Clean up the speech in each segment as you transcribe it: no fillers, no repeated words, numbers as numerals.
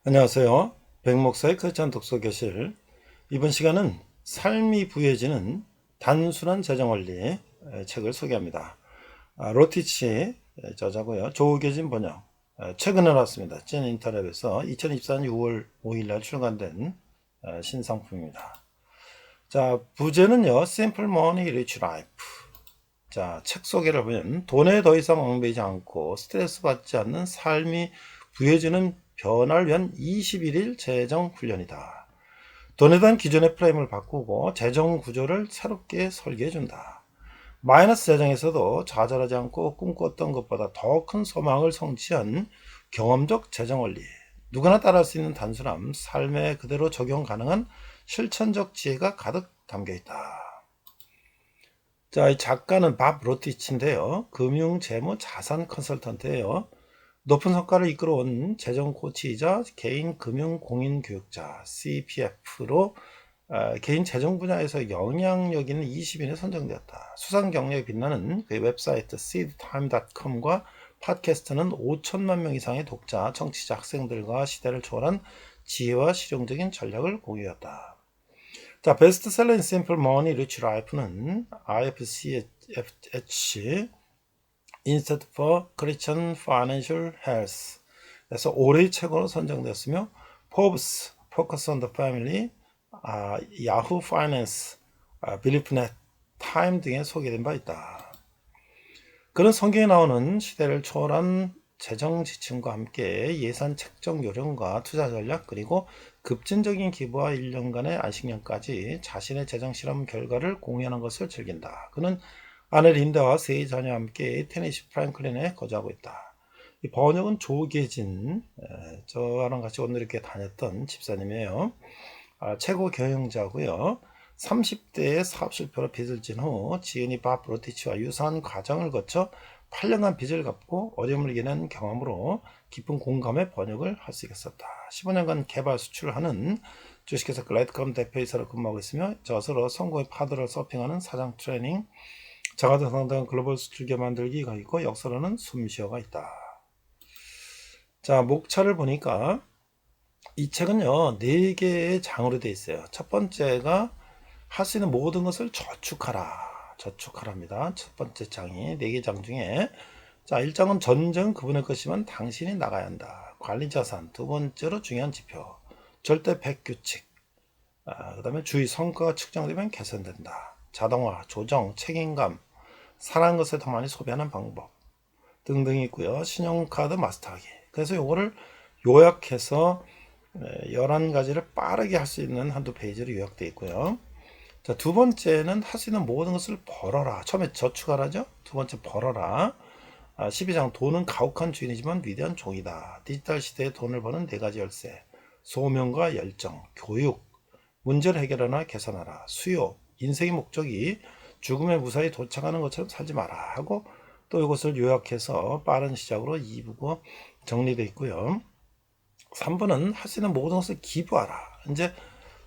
안녕하세요. 백목사의 크리스찬 독서교실. 이번 시간은 삶이 부유해지는 단순한 재정원리 책을 소개합니다. 로티치 저자고요. 조계진 번역. 최근에 나왔습니다. 찐 인터넷에서 2024년 6월 5일날 출간된 신상품입니다. 자, 부제는요. Simple Money Rich Life. 자, 책 소개를 보면 돈에 더 이상 얽매이지 않고 스트레스 받지 않는 삶이 부유해지는 변화를 위한 21일 재정 훈련이다. 돈에 대한 기존의 프레임을 바꾸고 재정 구조를 새롭게 설계해준다. 마이너스 재정에서도 좌절하지 않고 꿈꿨던 것보다 더 큰 소망을 성취한 경험적 재정 원리. 누구나 따라할 수 있는 단순함, 삶에 그대로 적용 가능한 실천적 지혜가 가득 담겨 있다. 자, 이 작가는 밥 로티치인데요. 금융, 재무, 자산 컨설턴트예요. 높은 성과를 이끌어온 재정 코치이자 개인 금융 공인 교육자 CPF로 개인 재정 분야에서 영향력 있는 20인에 선정되었다. 수상 경력이 빛나는 그 웹사이트 seedtime.com과 팟캐스트는 5천만 명 이상의 독자, 청취자, 학생들과 시대를 초월한 지혜와 실용적인 전략을 공유했다. 자, 베스트셀러 인 심플 머니 리치 라이프는 IFCH Institute for Christian Financial Health 에서 올해의 책으로 선정되었으며 포브스, Focus on the Family, 야후 파이낸스, 빌리프넷, 타임 등에 소개된 바 있다. 그런 성경에 나오는 시대를 초월한 재정 지침과 함께 예산 책정 요령과 투자 전략 그리고 급진적인 기부와 1년간의 안식년까지 자신의 재정 실험 결과를 공유하는 것을 즐긴다. 그는 아내 린다와 세 자녀와 함께 테네시 프랭클린에 거주하고 있다. 이 번역은 조계진, 저랑 같이 오늘 이렇게 다녔던 집사님이에요. 최고 경영자고요. 30대에 사업 실패로 빚을 진 후 지은이 밥 로티치와 유사한 과정을 거쳐 8년간 빚을 갚고 어려움을 이겨낸 경험으로 깊은 공감의 번역을 할 수 있었다. 15년간 개발 수출을 하는 주식회사 글라이드컴 대표이사로 근무하고 있으며 저서로 성공의 파도를 서핑하는 사장 트레이닝, 자가도 상당한 글로벌 수출기업 만들기가 있고 역사로는 숨쉬어가 있다. 자, 목차를 보니까 이 책은요, 4개의 장으로 되어 있어요. 첫 번째가 할 수 있는 모든 것을 저축하라. 저축하랍니다. 첫 번째 장이 4개 장 중에. 자, 1장은 전쟁 그분의 것이면 당신이 나가야 한다. 관리자산. 두 번째로 중요한 지표. 절대 백규칙. 그 다음에 주의 성과가 측정되면 개선된다. 자동화, 조정, 책임감. 사랑하는 것에 더 많이 소비하는 방법. 등등이 있고요. 신용카드 마스터하기. 그래서 요거를 요약해서 11가지를 빠르게 할 수 있는 한두 페이지로 요약되어 있고요. 자, 두 번째는 할 수 있는 모든 것을 벌어라. 처음에 저축하라죠? 두 번째 벌어라. 12장 돈은 가혹한 주인이지만 위대한 종이다. 디지털 시대에 돈을 버는 4가지 열쇠. 소명과 열정, 교육, 문제를 해결하나 개선하라. 수요, 인생의 목적이 죽음에 무사히 도착하는 것처럼 살지 마라 하고 또 이것을 요약해서 빠른 시작으로 2부고 정리되어 있고요. 3부는 할 수 있는 모든 것을 기부하라. 이제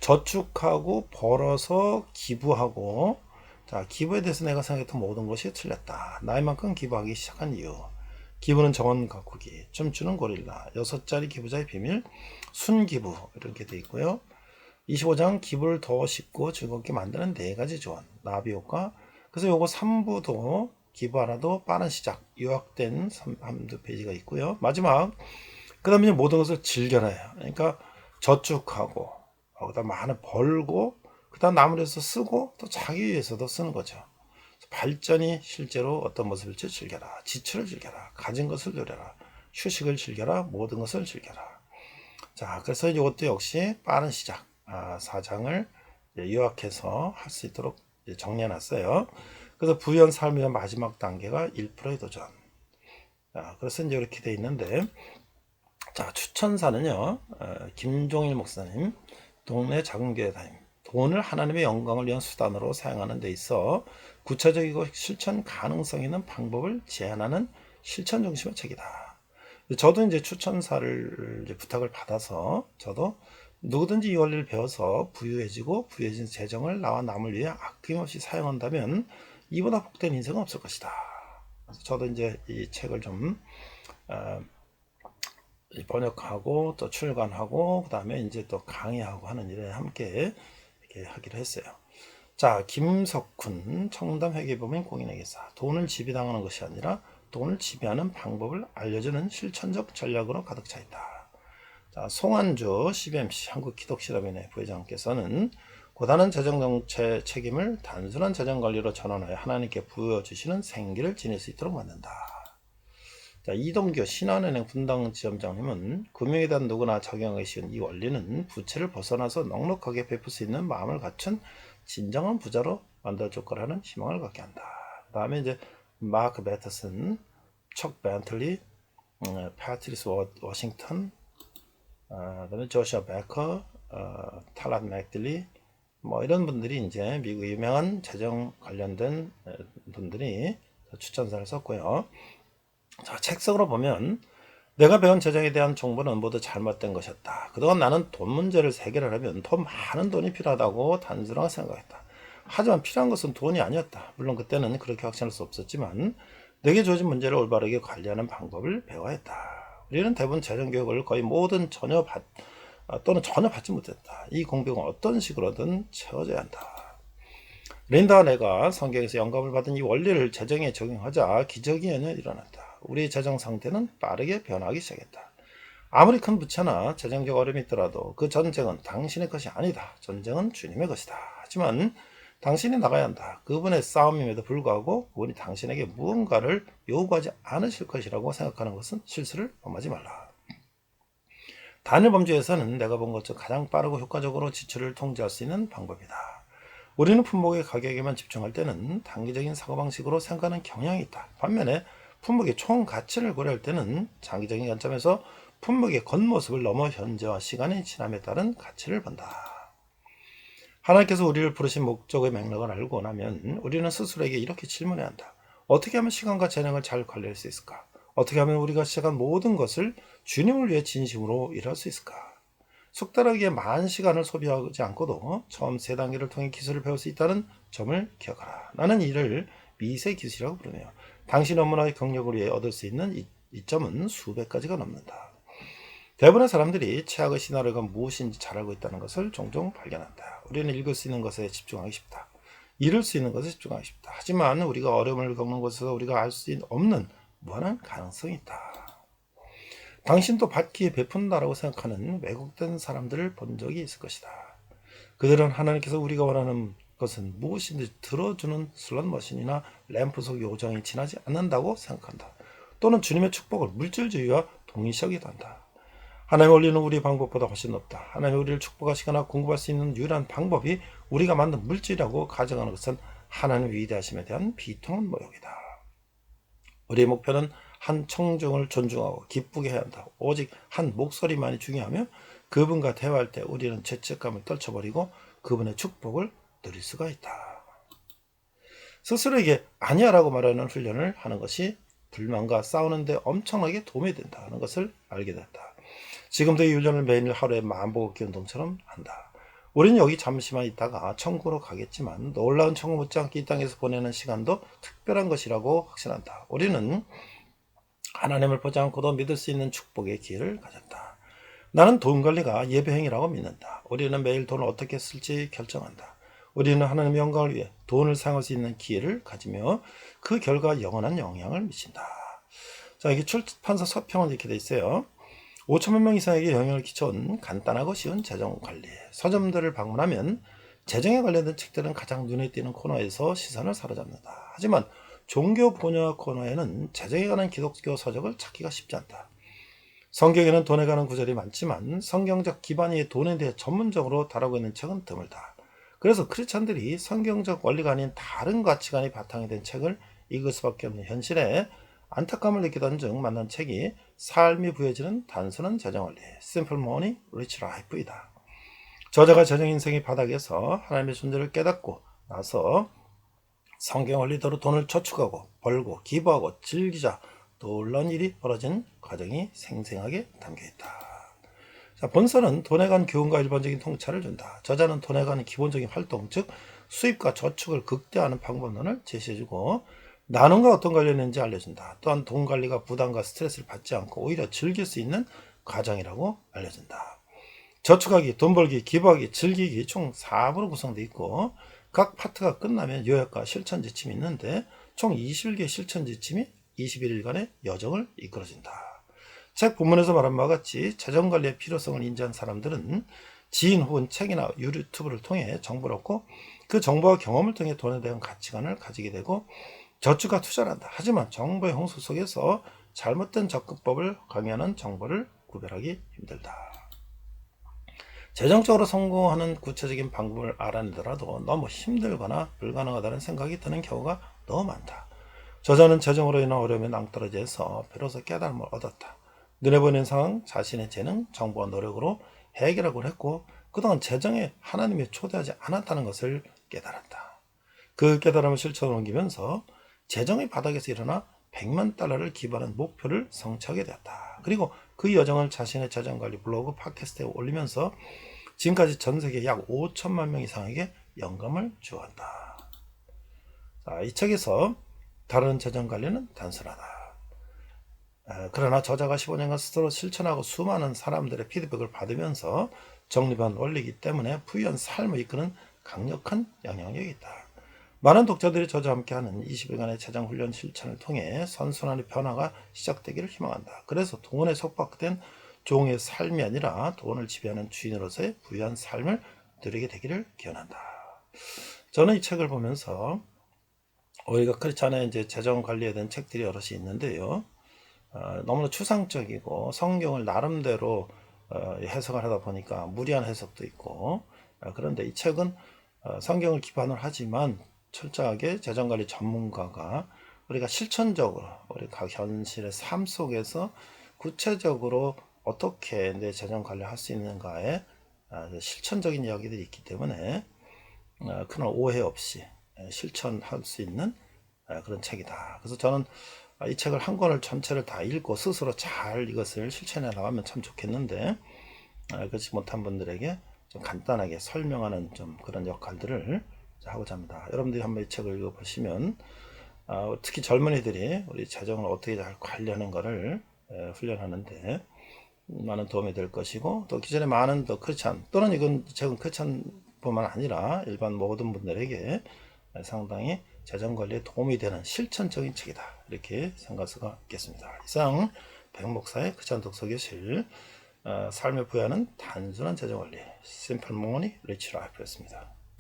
저축하고 벌어서 기부하고, 자, 기부에 대해서 내가 생각했던 모든 것이 틀렸다. 나이만큼 기부하기 시작한 이유. 기부는 정원 가꾸기, 춤추는 고릴라, 6자리 기부자의 비밀, 순기부 이렇게 돼 있고요. 25장 기부를 더 쉽고 즐겁게 만드는 4가지 조언, 나비 효과. 그래서 요거 3부도 기부하라도 빠른 시작, 요약된 한두 페이지가 있고요. 마지막, 그 다음에 모든 것을 즐겨내요. 그러니까 저축하고, 그다음 많이 벌고, 그다음 나무에서 쓰고 또 자기 위해서도 쓰는 거죠. 발전이 실제로 어떤 모습일지 즐겨라. 지출을 즐겨라. 가진 것을 누려라. 휴식을 즐겨라. 모든 것을 즐겨라. 자, 그래서 이것도 역시 빠른 시작 4장을 요약해서 할 수 있도록 정리해놨어요. 그래서 부유한 삶의 마지막 단계가 1%의 도전. 자, 그래서 이제 이렇게 돼 있는데, 자, 추천사는요, 김종일 목사님, 동네 작은 교회 다임. 돈을 하나님의 영광을 위한 수단으로 사용하는 데 있어 구체적이고 실천 가능성 있는 방법을 제안하는 실천 중심의 책이다. 저도 이제 추천사를 이제 부탁을 받아서 저도 누구든지 이 원리를 배워서 부유해지고 부유해진 재정을 나와 남을 위해 아낌없이 사용한다면 이보다 복된 인생은 없을 것이다. 그래서 저도 이제 이 책을 좀 번역하고 또 출간하고 그다음에 이제 또 강의하고 하는 일에 함께 이렇게 하기로 했어요. 자, 김석훈 청담회계법인 공인회계사. 돈을 지배당하는 것이 아니라 돈을 지배하는 방법을 알려주는 실천적 전략으로 가득 차 있다. 자, 송한주 CBMC 한국기독실업인회 부회장께서는 고단한 재정정책 책임을 단순한 재정관리로 전환하여 하나님께 부여주시는 생기를 지닐 수 있도록 만든다. 자, 이동규 신한은행 분당지점장님은 금융에 대한 누구나 적용하기 쉬운 이 원리는 부채를 벗어나서 넉넉하게 베풀 수 있는 마음을 갖춘 진정한 부자로 만들어줄 거라는 희망을 갖게 한다. 그 다음에 이제 마크 배터슨, 척 벤틀리, 패트리스 워싱턴, 그다음에 조시아 베커, 탈랏 맥딜리, 뭐 이런 분들이 이제 미국 유명한 재정 관련된 분들이 추천사를 썼고요. 자, 책석으로 보면 내가 배운 재정에 대한 정보는 모두 잘못된 것이었다. 그동안 나는 돈 문제를 해결하려면 더 많은 돈이 필요하다고 단순하게 생각했다. 하지만 필요한 것은 돈이 아니었다. 물론 그때는 그렇게 확신할 수 없었지만 내게 주어진 문제를 올바르게 관리하는 방법을 배워야 했다. 우리는 대부분 재정교육을 거의 모든 전혀 받지 못했다. 이 공백은 어떤 식으로든 채워져야 한다. 린다와 내가 성경에서 영감을 받은 이 원리를 재정에 적용하자 기적이 일어났다. 우리의 재정 상태는 빠르게 변하기 시작했다. 아무리 큰 부채나 재정적 어려움이 있더라도 그 전쟁은 당신의 것이 아니다. 전쟁은 주님의 것이다. 하지만 당신이 나가야 한다. 그분의 싸움임에도 불구하고 그분이 당신에게 무언가를 요구하지 않으실 것이라고 생각하는 것은 실수를 범하지 말라. 단일 범주에서는 내가 본 것 중 가장 빠르고 효과적으로 지출을 통제할 수 있는 방법이다. 우리는 품목의 가격에만 집중할 때는 단기적인 사고방식으로 생각하는 경향이 있다. 반면에 품목의 총 가치를 고려할 때는 장기적인 관점에서 품목의 겉모습을 넘어 현재와 시간이 지남에 따른 가치를 본다. 하나님께서 우리를 부르신 목적의 맥락을 알고 나면 우리는 스스로에게 이렇게 질문해야 한다. 어떻게 하면 시간과 재능을 잘 관리할 수 있을까? 어떻게 하면 우리가 시작한 모든 것을 주님을 위해 진심으로 일할 수 있을까? 속단하게 많은 시간을 소비하지 않고도 처음 세 단계를 통해 기술을 배울 수 있다는 점을 기억하라. 나는 이를 미세 기술이라고 부르며 당신 업무나 경력을 위해 얻을 수 있는 이 점은 수백 가지가 넘는다. 대부분의 사람들이 최악의 시나리오가 무엇인지 잘 알고 있다는 것을 종종 발견한다. 우리는 읽을 수 있는 것에 집중하기 쉽다. 이룰 수 있는 것에 집중하기 쉽다. 하지만 우리가 어려움을 겪는 곳에서 우리가 알 수 없는 무한한 가능성이 있다. 당신도 받기에 베푼다라고 생각하는 왜곡된 사람들을 본 적이 있을 것이다. 그들은 하나님께서 우리가 원하는 것은 무엇인지 들어주는 슬롯머신이나 램프 속 요정이 지나지 않는다고 생각한다. 또는 주님의 축복을 물질주의와 동일시하기도 한다. 하나님의 원리는 우리 방법보다 훨씬 높다. 하나님이 우리를 축복하시거나 공급할 수 있는 유일한 방법이 우리가 만든 물질이라고 가정하는 것은 하나님의 위대하심에 대한 비통한 모욕이다. 우리의 목표는 한 청중을 존중하고 기쁘게 해야 한다. 오직 한 목소리만이 중요하며 그분과 대화할 때 우리는 죄책감을 떨쳐버리고 그분의 축복을 누릴 수가 있다. 스스로에게 아니야 라고 말하는 훈련을 하는 것이 불만과 싸우는 데 엄청나게 도움이 된다는 것을 알게 됐다. 지금도 이 훈련을 매일 하루에 만보기 운동처럼 한다. 우리는 여기 잠시만 있다가 천국으로 가겠지만 놀라운 천국 못지않게 이 땅에서 보내는 시간도 특별한 것이라고 확신한다. 우리는 하나님을 보지 않고도 믿을 수 있는 축복의 기회를 가졌다. 나는 돈 관리가 예배행위라고 믿는다. 우리는 매일 돈을 어떻게 쓸지 결정한다. 우리는 하나님의 영광을 위해 돈을 사용할 수 있는 기회를 가지며 그 결과 영원한 영향을 미친다. 자, 이게 출판사 서평은 이렇게 돼 있어요. 5천만 명 이상에게 영향을 끼쳐온 간단하고 쉬운 재정관리. 서점들을 방문하면 재정에 관련된 책들은 가장 눈에 띄는 코너에서 시선을 사로잡는다. 하지만 종교 분야 코너에는 재정에 관한 기독교 서적을 찾기가 쉽지 않다. 성경에는 돈에 관한 구절이 많지만 성경적 기반이 돈에 대해 전문적으로 다루고 있는 책은 드물다. 그래서 크리스찬들이 성경적 원리가 아닌 다른 가치관이 바탕이 된 책을 읽을 수밖에 없는 현실에 안타까움을 느끼던 중 만난 책이 삶이 부여지는 단순한 재정원리, Simple Money, Rich Life이다. 저자가 재정 인생의 바닥에서 하나님의 존재를 깨닫고 나서 성경 원리대로 돈을 저축하고 벌고 기부하고 즐기자 놀라운 일이 벌어진 과정이 생생하게 담겨있다. 자, 본서는 돈에 관한 교훈과 일반적인 통찰을 준다. 저자는 돈에 관한 기본적인 활동, 즉 수입과 저축을 극대화하는 방법론을 제시해주고 나눔과 어떤 관련이 있는지 알려준다. 또한 돈 관리가 부담과 스트레스를 받지 않고 오히려 즐길 수 있는 과정이라고 알려진다. 저축하기, 돈 벌기, 기부하기, 즐기기 총 4부로 구성되어 있고 각 파트가 끝나면 요약과 실천 지침이 있는데 총 21개의 실천 지침이 21일간의 여정을 이끌어준다. 책 본문에서 말한 바와 같이 재정관리의 필요성을 인지한 사람들은 지인 혹은 책이나 유튜브를 통해 정보를 얻고 그 정보와 경험을 통해 돈에 대한 가치관을 가지게 되고 저축과 투자를 한다. 하지만 정보의 홍수 속에서 잘못된 접근법을 강요하는 정보를 구별하기 힘들다. 재정적으로 성공하는 구체적인 방법을 알아내더라도 너무 힘들거나 불가능하다는 생각이 드는 경우가 너무 많다. 저자는 재정으로 인한 어려움에 낭떠러지에서 비로소 깨달음을 얻었다. 눈에 보이는 상황, 자신의 재능, 정보와 노력으로 해결하곤 했고 그동안 재정에 하나님이 초대하지 않았다는 것을 깨달았다. 그 깨달음을 실천으로 옮기면서 재정의 바닥에서 일어나 100만 달러를 기부하는 목표를 성취하게 되었다. 그리고 그 여정을 자신의 재정관리 블로그 팟캐스트에 올리면서 지금까지 전 세계 약 5천만 명 이상에게 영감을 주었다. 자, 이 책에서 다루는 재정관리는 단순하다. 그러나 저자가 15년간 스스로 실천하고 수많은 사람들의 피드백을 받으면서 정립한 원리이기 때문에 부유한 삶을 이끄는 강력한 영향력이 있다. 많은 독자들이 저자와 함께하는 20일간의 재정훈련 실천을 통해 선순환의 변화가 시작되기를 희망한다. 그래서 돈에 속박된 종의 삶이 아니라 돈을 지배하는 주인으로서의 부유한 삶을 누리게 되기를 기원한다. 저는 이 책을 보면서 우리가 크리스찬의 이제 재정 관리에 대한 책들이 여럿이 있는데요. 너무나 추상적이고 성경을 나름대로 해석을 하다 보니까 무리한 해석도 있고 그런데 이 책은 성경을 기반으로 하지만 철저하게 재정관리 전문가가 우리가 실천적으로 우리 각 현실의 삶 속에서 구체적으로 어떻게 내 재정관리를 할 수 있는가에 실천적인 이야기들이 있기 때문에 큰 오해 없이 실천할 수 있는 그런 책이다. 그래서 저는 이 책을 한 권을 전체를 다 읽고 스스로 잘 이것을 실천해 나가면 참 좋겠는데 그렇지 못한 분들에게 좀 간단하게 설명하는 좀 그런 역할들을 하고자 합니다. 여러분들이 한번 이 책을 읽어보시면 특히 젊은이들이 우리 재정을 어떻게 잘 관리하는 것을 훈련하는데 많은 도움이 될 것이고 또 기존에 많은 더 크리스찬 또는 이건 책은 크리스찬뿐만 아니라 일반 모든 분들에게 상당히 재정관리에 도움이 되는 실천적인 책이다. 이렇게 생각할 수가 있겠습니다. 이상 백목사의 크리스찬 독서교실 삶을 부여하는 단순한 재정관리 Simple Money Rich Life였습니다.